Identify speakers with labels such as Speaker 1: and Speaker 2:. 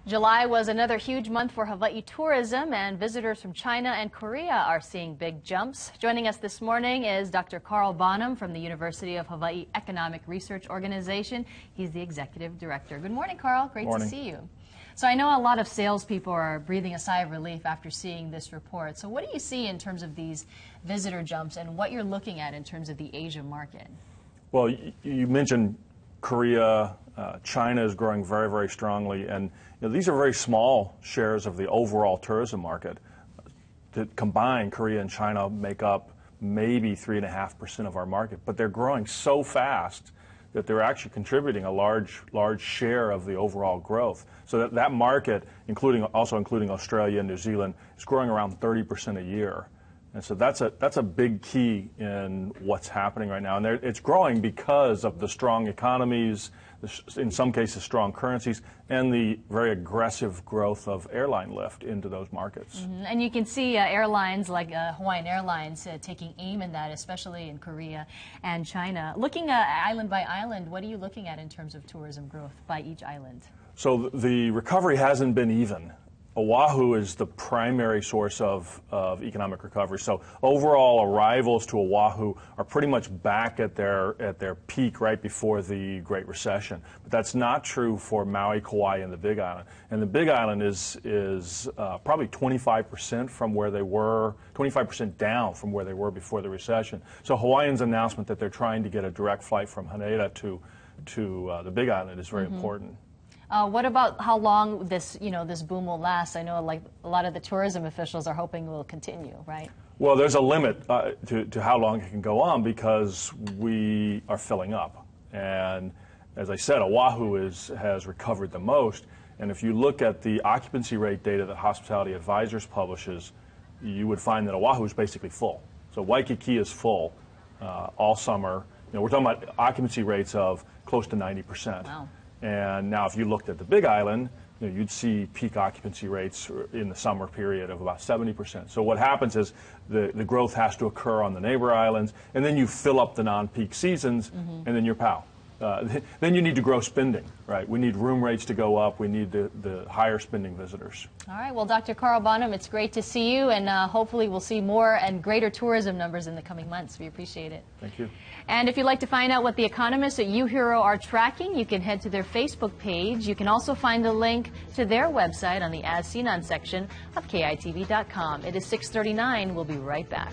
Speaker 1: July was another huge month for Hawaii tourism, and visitors from China and Korea are seeing big jumps. Joining us this morning is Dr. Carl Bonham from the University of Hawaii Economic Research Organization. He's the executive director. Good morning, Carl. Great to see you. So I know a lot of salespeople are breathing a sigh of relief after seeing this report. So what do you see in terms of these visitor jumps and what you're looking at in terms of the Asia market? Well,
Speaker 2: you mentioned Korea, China is growing very, very strongly, and these are very small shares of the overall tourism market. Combined, Korea and China make up maybe 3.5% of our market, but they're growing so fast that they're actually contributing a large share of the overall growth. So that market, also including Australia and New Zealand, is growing around 30% a year. And so that's a big key in what's happening right now. And it's growing because of the strong economies, in some cases strong currencies, and the very aggressive growth of airline lift into those markets.
Speaker 1: And you can see airlines like Hawaiian Airlines taking aim in that, especially in Korea and China. Looking island by island, what are you looking at in terms of tourism growth by each island?
Speaker 2: So the recovery hasn't been even. Oahu is the primary source of economic recovery. So overall arrivals to Oahu are pretty much back at their peak right before the Great Recession. But that's not true for Maui, Kauai, and the Big Island. And the Big Island is probably 25% from where they were, 25% down from where they were before the recession. So Hawaiian's announcement that they're trying to get a direct flight from Haneda to the Big Island is very important.
Speaker 1: What about how long this boom will last? I know like a lot of the tourism officials are hoping it will continue, right?
Speaker 2: Well, there's a limit to how long it can go on because we are filling up. And as I said, Oahu has recovered the most. And if you look at the occupancy rate data that Hospitality Advisors publishes, you would find that Oahu is basically full. So Waikiki is full all summer. We're talking about occupancy rates of close to 90%.
Speaker 1: Wow.
Speaker 2: And now if you looked at the Big Island, you'd see peak occupancy rates in the summer period of about 70%. So what happens is the growth has to occur on the neighbor islands, and then you fill up the non-peak seasons, and then you're pow. Then you need to grow spending, right? We need room rates to go up. We need the higher spending visitors.
Speaker 1: All right. Well, Dr. Carl Bonham, it's great to see you, and hopefully we'll see more and greater tourism numbers in the coming months. We appreciate it.
Speaker 2: Thank you.
Speaker 1: And if you'd like to find out what the economists at UHERO are tracking, you can head to their Facebook page. You can also find a link to their website on the As Seen On section of KITV.com. It is 6:39. We'll be right back.